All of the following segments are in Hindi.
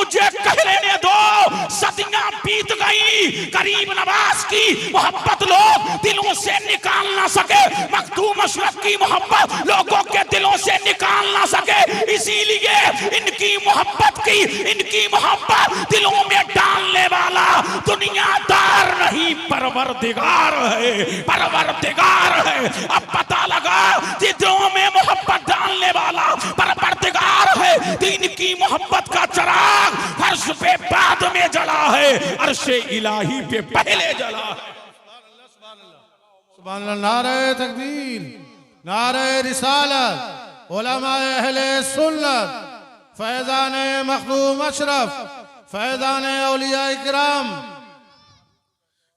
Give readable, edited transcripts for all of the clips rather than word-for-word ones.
मुझे कह लेने दो, सदियां बीत गई, गरीब नवाज की मोहब्बत लोग दिलों से निकाल ना सके, मखदूम अशरफ की मोहब्बत लोगों के दिलों से निकाल ना सके, इसीलिए इनकी मोहब्बत दिलों में डालने वाला दुनियादार नहीं परवरदिगार है, परवरदिगार है। अब पता लगा दिलों में मोहब्बत डालने वाला परवरदिगार है, दीन की मोहब्बत का चिराग फर्श पे बाद में जला है, अर्शे इलाही पे पहले जला है। सुभान अल्लाह। नारे तकबीर, नारे रिसालत, उलमाए अहले सुन्नत, फैज़ाने मखदूम अशरफ, फैज़ाने औलिया इकराम।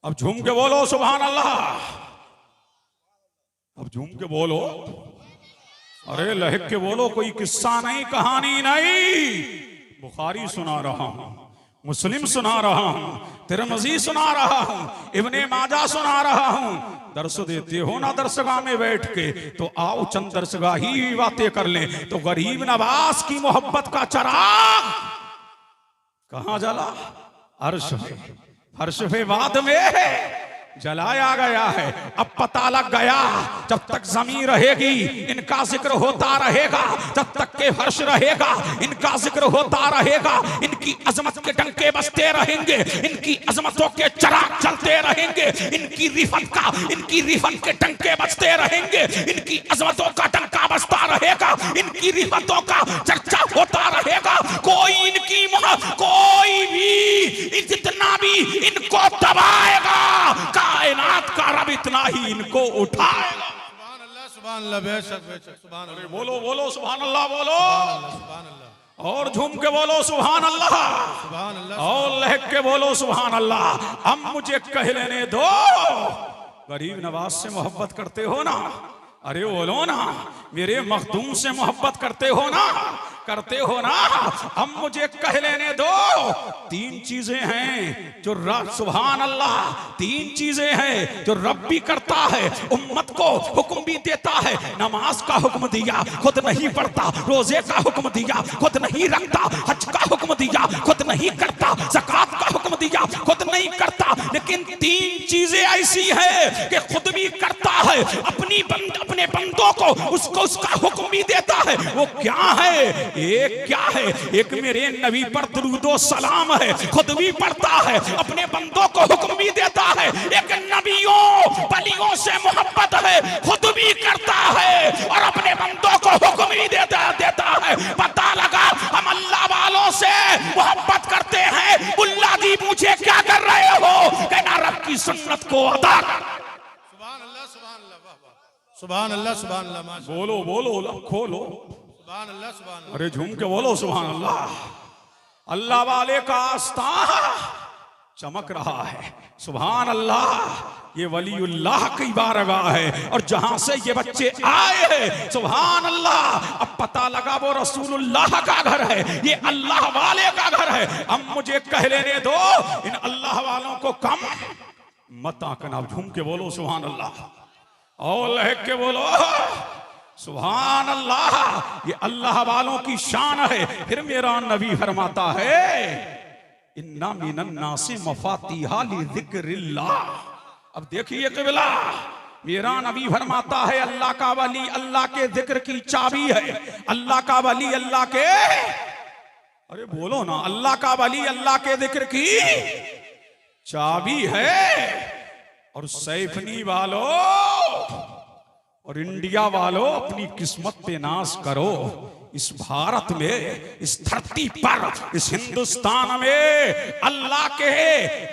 अब झूम के बोलो सुभान अल्लाह, अब झूम के बोलो, अरे लहक के बोलो, कोई किस्सा नहीं, कहानी नहीं, बुखारी सुना रहा हूं, मुस्लिम सुना रहा हूं, तिरमिज़ी सुना रहा हूं, इब्ने माजा सुना रहा हूं। दर्स देते हो ना दरसगाह में बैठ के, तो आओ चंद दरसगाही बातें कर लें। तो गरीब नवाज की मोहब्बत का चिराग कहां जला? अर्श पे, फर्श पे बाद में जलाया गया है। अब पता लग गया, जब तक जमीन रहेगी इनका जिक्र होता रहेगा, जब तक के फर्श रहेगा इनका जिक्र होता रहेगा, इनकी अजमत के डंके बजते रहेंगे, इनकी अजमतों के चिराग चलते रहेंगे, इनकी रिफत के डंके बजते रहेंगे, इनकी अजमतों का डंका बजता रहेगा, इनकी रिफतों का चर्चा होता रहेगा। कोई भी जितना भी इनको दबाएगा, कायनात का रब इतना ही इनको उठाएगा। सुभान अल्लाह, सुभान अल्लाह, बेशक बेशक, सुभान अल्लाह। बोलो बोलो सुभान अल्लाह, बोलो सुभान अल्लाह, और झूम के बोलो सुभान अल्लाह, सुभान अल्लाह, और लहक के बोलो सुभान अल्लाह। अब मुझे कह लेने दो, गरीब नवाज से मोहब्बत करते हो ना? अरे बोलो ना, मेरे मखदूम से मोहब्बत करते हो ना? अब मुझे कह लेने दो, तीन चीजें हैं जो रब, सुभान अल्लाह, तीन चीजें हैं जो रब भी करता है, उम्मत को हुक्म भी देता है। नमाज का हुक्म दिया, खुद नहीं पढ़ता, रोजे का हुक्म दिया, खुद नहीं रखता, हज का हुक्म दिया, खुद नहीं करता, ज़कात का हुक्म दिया, खुद नहीं करता। लेकिन तीन चीजें ऐसी हैं कि खुद भी करता है, अपने बंदों को उसका हुक्म भी देता है। वो क्या है? एक क्या है? एक मेरे नबी पर दुरूदो सलाम है, खुद भी पढ़ता है, अपने बंदों को हुक्म भी देता है। एक नबियों वलियों से मोहब्बत है, खुद भी करता है और अपने बंदों को हुक्म भी देता है। पता लगा हम अल्लाह वालों से मोहब्बत करते हैं, उल्ला जी पूछे क्या कर रहे हो? कहना रब की सुन्नत को अदा कर। सुभान अल्लाह, सुभान अल्लाह, सुभान अल्लाह, सुभान अल्लाह। बोलो बोलो, खोलो सुभान अल्लाह, सुभान अल्लाह। अरे झूम के बोलो सुभान अल्लाह। अल्लाह वाले का आस्था चमक रहा है, सुभान अल्लाह। ये वलीउल्लाह की बारगाह है और जहां से ये बच्चे आए हैं, सुभान अल्लाह, अब पता लगा वो रसूलुल्लाह का घर है, ये अल्लाह वाले का घर है। अब मुझे कह लेने दो, इन अल्लाह वालों को कम मत आंकना। झूम के बोलो सुभान अल्लाह, और लहक के बोलो सुभान अल्लाह। ये अल्लाह वालों की शान है। फिर मेरा नबी फरमाता है, इन्ना मिनन नासी मफातिहा लिज़िक्रिल्लाह। अब देखिए क़िबला, मेरा नबी फरमाता है अल्लाह का वली अल्लाह के जिक्र की चाबी है। अल्लाह का वली अल्लाह के, अरे बोलो ना, अल्लाह का वली अल्लाह के जिक्र की चाबी है। और सैफनी वालों और इंडिया वालों, अपनी किस्मत पे नाज करो। इस भारत में, इस धरती पर, इस हिंदुस्तान में अल्लाह के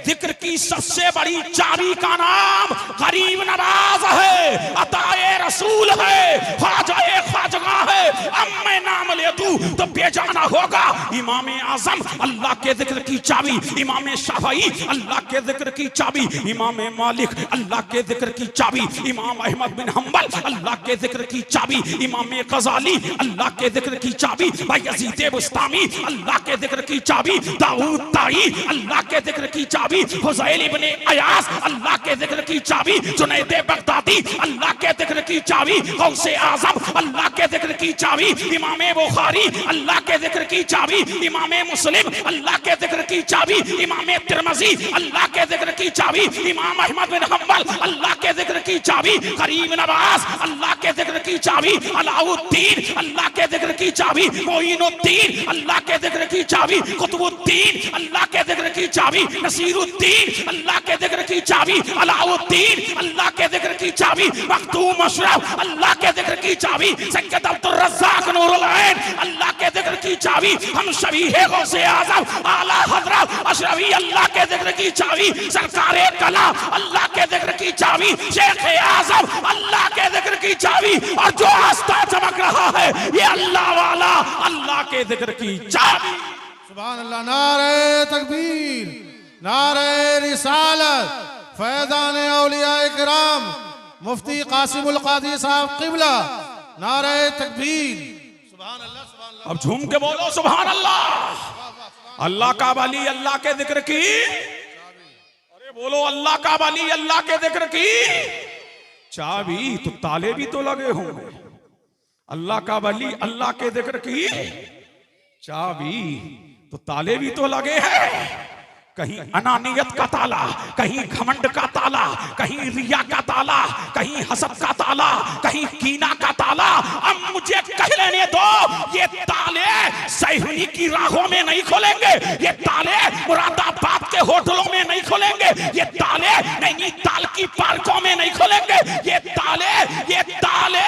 जिक्र की सबसे बड़ी चाबी का नाम गरीब नवाज है, अताए रसूल है, ख्वाजाए ख्वाजगा है। अब मैं नाम ले दूं तो बेजाना होगा। इमाम आजम अल्लाह के जिक्र की चाबी, इमाम शाफई अल्लाह के जिक्र की चाबी, इमाम मालिक अल्लाह के जिक्र की चाबी, इमाम अहमद बिन हम्बल अल्लाह के जिक्र की चाबी, इमाम गजाली अल्लाह के जिक्र की चाबी, भाई यजीद बुस्तामी अल्लाह के जिक्र की चाबी, दाऊद बताई अल्लाह के जिक्र की चाबी, हुज़ैल इब्ने अयास अल्लाह के जिक्र की चाबी, जुनैद बगदादी अल्लाह के जिक्र की चाबी, गौसे आज़म अल्लाह के जिक्र की चाबी, इमाम बुखारी अल्लाह के जिक्र की चाबी, इमाम मुस्लिम अल्लाह के जिक्र की चाबी, इमाम तिरमिज़ी अल्लाह के जिक्र की चाबी, इमाम अहमद बिन हंबल अल्लाह के जिक्र की चाबी, करीम नवाज अल्लाह के जिक्र की चाबी, अलाउद्दीन अल्लाह के जिक्र की चाबी, मोइनुद्दीन अल्लाह के जिक्र की चाबी, कुतुबुद्दीन अल्लाह के जिक्र की चाबी, नसीरुद्दीन अल्लाह के जिक्र की चाबी, अलाउद्दीन अल्लाह के जिक्र की चाबी, मखदूम अशरफ अल्लाह के जिक्र की चाबी, सैयद अब्दुल रज़्ज़ाक नूरुल ऐन अल्लाह के जिक्र की चाबी, हम शबीहे गौसे आज़म आला हज़रत अशरफी अल्लाह के जिक्र की चाबी, सरकारे कलाम अल्लाह के जिक्र की चाबी, शेख आज़म अल्लाह के जिक्र की चाबी, और जो आस्था चमक रहा है ये अल्लाह वाला अल्लाह के जिक्र की चाबी। सुभान अल्लाह। नारे तकबीर, नारे रिसालत, फैज़ान औलिया इकराम मुफ्ती कासिमुल कादी साहब क़िबला, नारे तकबीर। सुभान अल्लाह, सुभान अल्लाह। अब झूम के बोलो सुभान अल्लाह। अल्लाह का वली अल्लाह के जिक्र की, अरे बोलो अल्लाह का वली अल्लाह के जिक्र की चाबी, तो ताले भी तो लगे होंगे। अल्लाह का वली अल्लाह के जिक्र की चाबी, तो ताले भी तो लगे हैं। कहीं अनानियत का ताला, कहीं घमंड का ताला, कहीं रिया का ताला, कहीं हसद का ताला, कहीं कीना का ताला। अब मुझे कह लेने दो, ये ताले सैहुनी की राहों में नहीं खोलेंगे, ये ताले मुरादाबाद के होटलों में नहीं खोलेंगे, ये ताले नैनीताल की पार्कों में नहीं खोलेंगे, ये ताले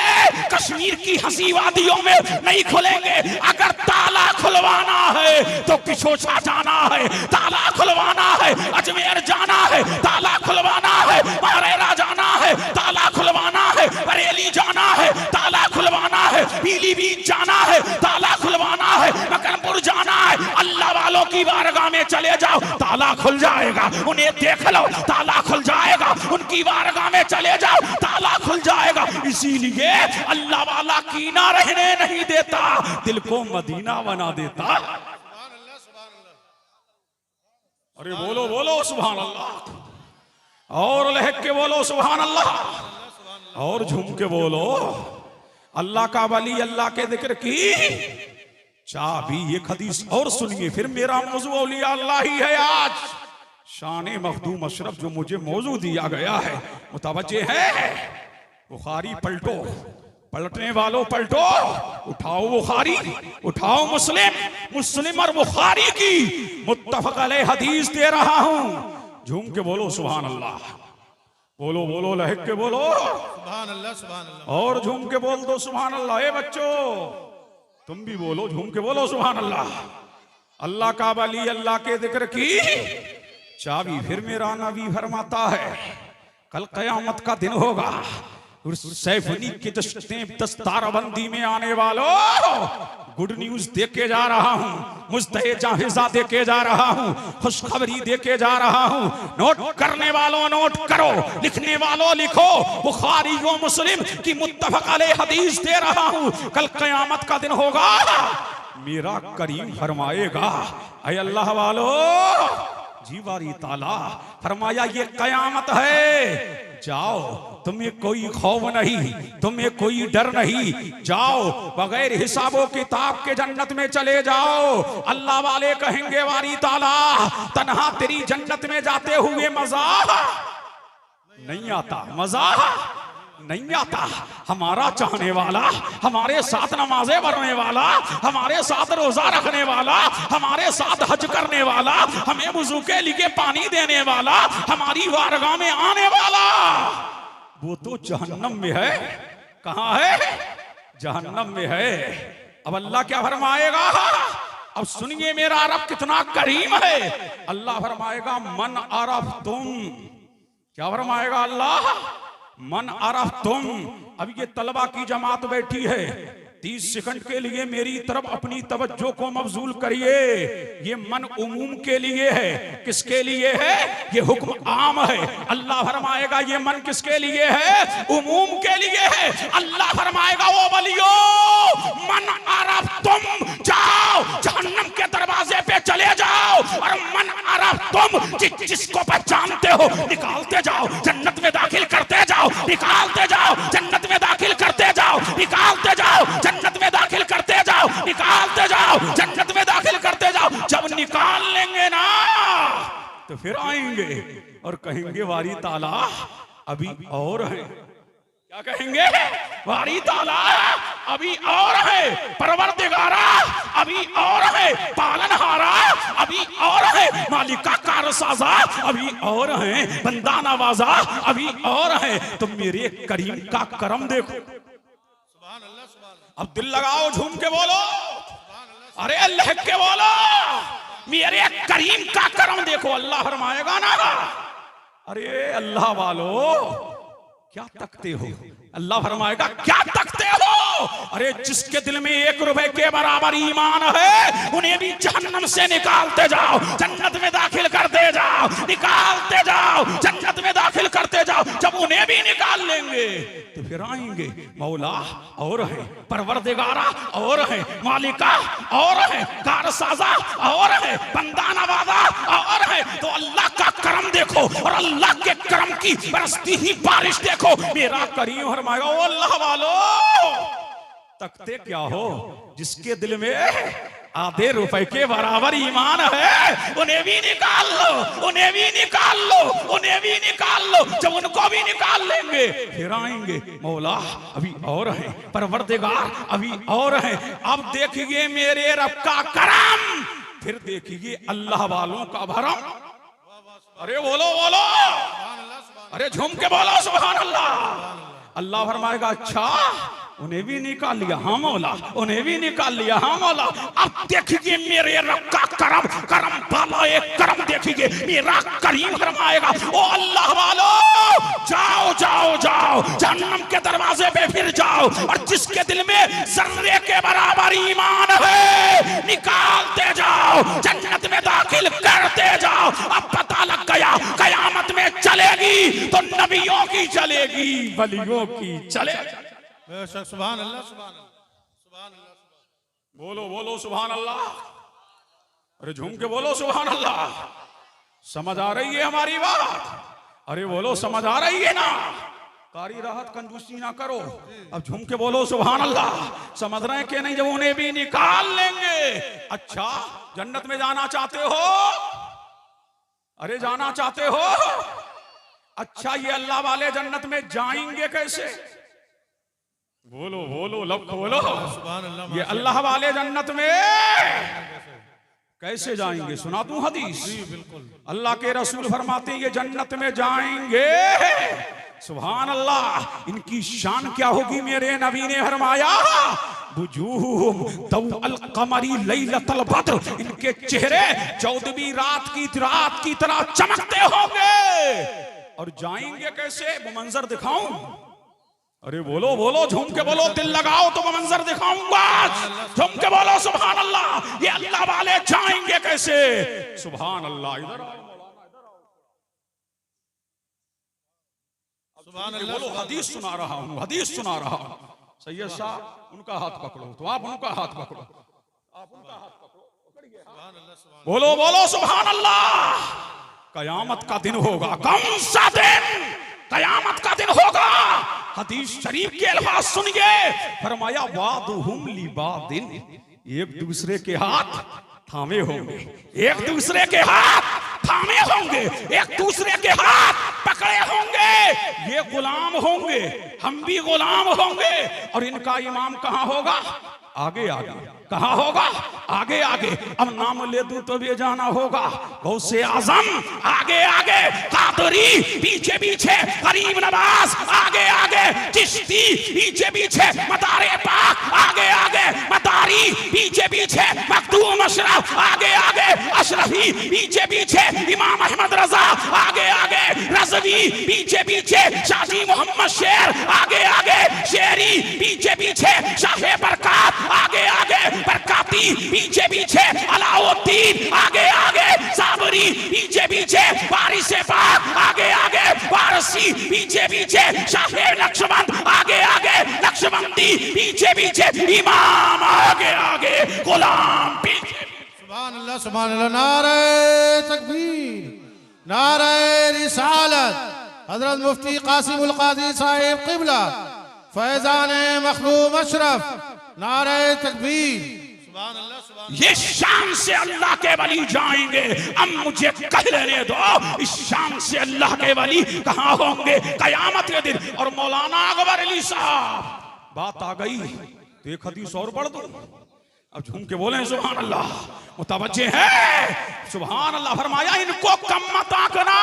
कश्मीर की हंसी वादियों में नहीं खोलेंगे। अगर ताला खुलवाना है तो किशोछा जाना है, ताला खुलवाना है अजमेर जाना है, ताला खुलवाना है मारेरा जाना है, ताला खुलवाना है बरेली जाना है, ताला खुलवाना है पीलीभीत जाना है, ताला खुलवाना है मकनपुर जाना है। अल्लाह वालों की बारगाह में चले जाओ, ताला खुल जाएगा। उन्हें देख लो, ताला खुल जाएगा। उनकी बारगाह में चले जाओ, ताला खुल जाएगा। इसीलिए अल्लाह वाला कीना रहने नहीं देता, दिल को मदीना बना देता। अरे बोलो बोलो सुभान अल्लाह, और लहक के बोलो सुभान अल्लाह, और झूम के बोलो अल्लाह का वली अल्लाह के जिक्र की चाबी। एक हदीस और सुनिए, फिर मेरा मौजू औलिया अल्लाह ही है। आज शान मखदूम अशरफ जो मुझे मौजू दिया गया है, मुतवज्जे है। बुखारी पलटो, पलटने वालों पलटो, उठाओ बुखारी, उठाओ मुस्लिम, मुस्लिम और बुखारी की मुत्तफक अलैह हदीस दे रहा हूं। झूम के बोलो सुभान अल्लाह, बोलो बोलो लहक के बोलो सुभान अल्लाह, सुभान अल्लाह। और झूम के बोल दो सुभान अल्लाह। ए बच्चों तुम भी बोलो, झूम के बोलो सुभान अल्लाह। अल्लाह का वली अल्लाह के जिक्र की चाबी। फिर मेरा नबी फरमाता है कल कयामत का दिन होगा, सैफनी के दस्तारबंदी में आने वालों गुड न्यूज देके जा रहा हूँ, मुस्तहे जाहिज़ा देके जा रहा हूँ, खुशखबरी देके जा रहा हूँ। नोट करने वालों नोट करो, लिखने वालों लिखो। बुखारी व मुस्लिम की मुत्तफक अलैह हदीस दे रहा हूँ। कल क़यामत का दिन होगा, मेरा करीम फरमाएगा ऐ अल्लाह वालों, जीवारी ताला फरमाया ये कयामत है, जाओ तुम्हें कोई खौफ नहीं, तुम्हें कोई डर नहीं, जाओ बगैर हिसाबो किताब के जन्नत में चले जाओ। अल्लाह वाले कहेंगे वारी ताला तन्हा तेरी जन्नत में जाते हुए मजा नहीं आता, मजा नहीं आता। हमारा चाहने वाला, हमारे साथ नमाजें पढ़ने वाला, हमारे साथ रोजा रखने वाला, हमारे साथ हज करने वाला, हमें वुजू के लिए पानी देने वाला, हमारी बारगाह में आने वाला, वो तो जहन्नम में है। कहाँ है? जहन्नम में है। अब अल्लाह क्या फरमाएगा? अब सुनिए मेरा रब कितना करीम है। अल्लाह फरमाएगा मन अरफ तुम, क्या फरमाएगा अल्लाह? मन अरफ तुम। अब ये तलबा की जमात बैठी है, 30 सेकंड के लिए मेरी तरफ अपनी तवज्जो को मबजूल करिए। ये मन उमूम के लिए है। किसके लिए है? ये हुक्म आम है। अल्लाह फरमाएगा ये मन किसके लिए है? उमूम के लिए है। अल्लाह फरमाएगा वो बलियो मन अरफ तुम, जाओ जहन्नम के दरवाजे पे चले जाओ, और मन तरफ तुम जिसको पहचानते हो निकालते जाओ, जन्नत में दाखिल करते जाओ, निकालते जाओ, जन्नत में दाखिल करते जाओ, निकालते जाओ, जन्नत में दाखिल करते जाओ, निकालते जाओ, जन्नत में दाखिल करते जाओ। जब निकाल लेंगे ना तो फिर आएंगे और कहेंगे वारी ताला अभी और है। क्या कहेंगे? वारी ताला अभी और है, परवरदिगारा अभी और है, पालनहारा अभी और है, मालिका कारसाजा अभी और है, बंदा नवाजा अभी और है। तो मेरे करीम का करम देखो। सुभान अल्लाह, सुभान अल्लाह। अब दिल लगाओ, झूम के बोलो, अरे अल्लाह के बोलो, मेरे करीम का करम देखो। अल्लाह फरमाएगा ना, अरे अल्लाह वालो क्या तकते हो? अल्लाह फरमाएगा क्या तकते हो? अरे जिसके दिल में 1 रुपए के बराबर ईमान है उन्हें भी जहन्नम से निकालते जाओ, जन्नत में दाखिल करते जाओ, निकालते जाओ, जन्नत में दाखिल करते जाओ। जब उन्हें भी निकाल लेंगे तो फिर आएंगे मौला और है, परवरदिगारा और है, मालिका और है, कारसाजा और है, बंदा नवाजा और है। तो अल्लाह का करम देखो और अल्लाह के करम की बरसती ही बारिश देखो। मेरा करीम फरमाएगा ओ अल्लाह वालो तकते क्या हो? जिसके दिल में आधे रुपए के बराबर ईमान है उन्हें भी निकाल लो, उन्हें भी निकाल लो, उन्हें भी निकाल लो। जब उनको भी निकाल लेंगे फिर आएंगे मौला अभी और है, परवरदिगार अभी और है। अब देखिए मेरे रब का करम, फिर देखिए अल्लाह वालों का भरम। अरे बोलो बोलो, अरे झूम के बोलो सुभान अल्लाह। अल्लाह फरमाएगा अच्छा उन्हें भी निकाल लिया, हाँ मौला, उन्हें भी निकाल लिया, हाँ मौला। अब देखिए मेरे रब का करम, करम वाला एक करम देखिए। मेरा करीम फरमाएगा ओ अल्लाह वालो जाओ जाओ जाओ, जहन्नम के दरवाजे पे फिर जाओ और जिसके दिल में जर्रे के बराबर ईमान है निकालते जाओ, जन्नत में दाखिल करते जाओ। अब पता लग गया कयामत में चलेगी तो नबियों की चलेगी, वलियों की चलेगी। बेशक सुभान अल्लाह, सुभान अल्लाह, सुभान अल्लाह। बोलो बोलो सुभान अल्लाह, अरे झूम के बोलो सुभान अल्लाह। समझ आ रही है हमारी बात? अरे बोलो समझ आ रही है ना? कारी राहत कंजूसी ना करो, अब झूम के बोलो सुभान अल्लाह। समझ रहे हैं कि नहीं? जब उन्हें भी निकाल लेंगे। अच्छा जन्नत में जाना चाहते हो? अरे जाना चाहते हो? अच्छा ये अल्लाह वाले जन्नत में जाएंगे कैसे? बोलो बोलो लब खोलो, सुभान अल्लाह। ये अल्लाह वाले जन्नत में कैसे जाएंगे? सुना दूं हदीस। बिल्कुल। अल्लाह के रसूल फरमाते हैं ये जन्नत में जाएंगे, सुभान अल्लाह। इनकी शान क्या होगी? मेरे नबी ने फरमाया बुजूहुम दौअल कमरी लैलतल बद्र, इनके चेहरे 14वीं रात की तरह चमकते होंगे। और जाएंगे कैसे? वो मंजर दिखाऊं? अरे बोलो बोलो, झूम के बोलो, दिल लगाओ तो वो मंजर दिखाऊंगा। झूम के बोलो सुभान अल्लाह। ये अल्लाह वाले जाएंगे कैसे? सुभान अल्लाह। इधर आओ मौलाना, इधर आओ। सुभान अल्लाह। बोलो हदीस सुना रहा हूँ, हदीस सुना रहा हूँ। सैयद साहब उनका हाथ पकड़ो, तो आप उनका हाथ पकड़ो, आप उनका हाथ पकड़ो, पकड़िए। बोलो बोलो सुभान अल्लाह। कयामत का दिन होगा। कौन सा दिन? कयामत का दिन होगा। हदीस शरीफ के अल्फाज सुनिए, फरमाया वादुहुम लिबादिन, एक दूसरे के हाथ थामे होंगे, एक दूसरे के हाथ थामे होंगे, एक दूसरे के हाथ पकड़े होंगे। ये गुलाम होंगे, हम भी गुलाम होंगे। और इनका इमाम कहाँ होगा? आगे आगे। कहाँ होगा? आगे आगे। अब नाम ले दूं तो भी जाना होगा। गौसे आजम आगे आगे, कादरी पीछे पीछे, गरीब नवाज आगे आगे, चिश्ती पीछे पीछे, मदारे पाक आगे आगे, मदारी पीछे पीछे, मखदूम अशरफ आगे आगे, अशरफी पीछे पीछे, इमाम अहमद रजा आगे आगे, रजवी पीछे पीछे, शाही मोहम्मद शेर आगे आगे, शेरी पीछे पीछे, शाहे बरकात आगे आगे, बरकाती पीछे पीछे, अलाउद्दीन आगे आगे, साबरी पीछे पीछे, वारिस पाक आगे आगे, वारसी पीछे पीछे, शाहे नक्शबंद आगे आगे, नक्शबंदी पीछे पीछे, इमाम आगे आगे, गुलाम पीछे। सुभान अल्लाह। नारे तकबीर, नारे रिसालत। हजरत मुफ्ती कासिमुल कादी साहिब किबला फैजान मखदूम अशरफ। नारे तकबीर। सुभान अल्लाह, सुभान अल्लाह। ये शाम से अल्लाह के वली जाएंगे। अब मुझे कह लेने दो, इस शाम से अल्लाह के वली कहाँ होंगे कयामत के दिन। और मौलाना अकबर अली साहब, बात आ गई तो एक हदीस और पढ़ दो। अब झूम के बोले सुभान अल्लाह, मुतवज्जे है सुभान अल्लाह। फरमाया इनको कम मत आंकना,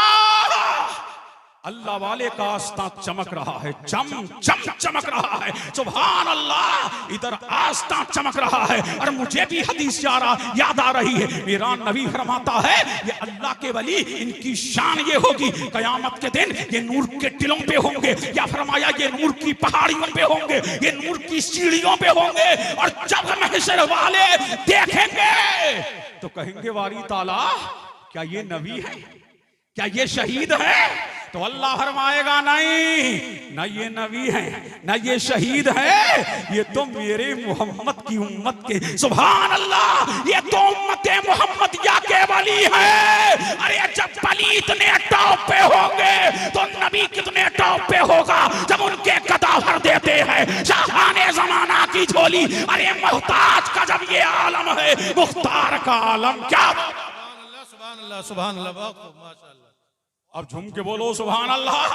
अल्लाह वाले का आस्था चमक रहा है, चम चम चमक रहा है। सुभान अल्लाह, इधर आस्था चमक रहा है। और मुझे भी हदीस याद आ रही है। मेरा नबी फरमाता है ये अल्लाह के वली, इनकी शान ये होगी कयामत के दिन ये नूर के टिलों पे होंगे, या फरमाया ये नूर की पहाड़ियों पे होंगे, ये नूर की सीढ़ियों पे होंगे। और जब महशर वाले देखेंगे तो कहेंगे वारी ताला, क्या ये नबी है, क्या ये शहीद है? तो अल्लाह फरमाएगा नहीं, न ये नबी है न ये शहीद है, ये तो मेरे मोहम्मद की उम्मत के। सुभान अल्लाह, ये तो उम्मत मोहम्मद या के वली है। अरे जब वली इतने टॉप पे होंगे तो नबी कितने टॉप पे होगा जब उनके कदा भर देते हैं शाहाने जमाना की झोली। अरे मोहताज का जब ये आलम है, मुख्तार का आलम क्या। सुभान अल्लाह, सुभान अल्लाह, सुभान अल्लाह। अब झूम के बोलो सुभान अल्लाह।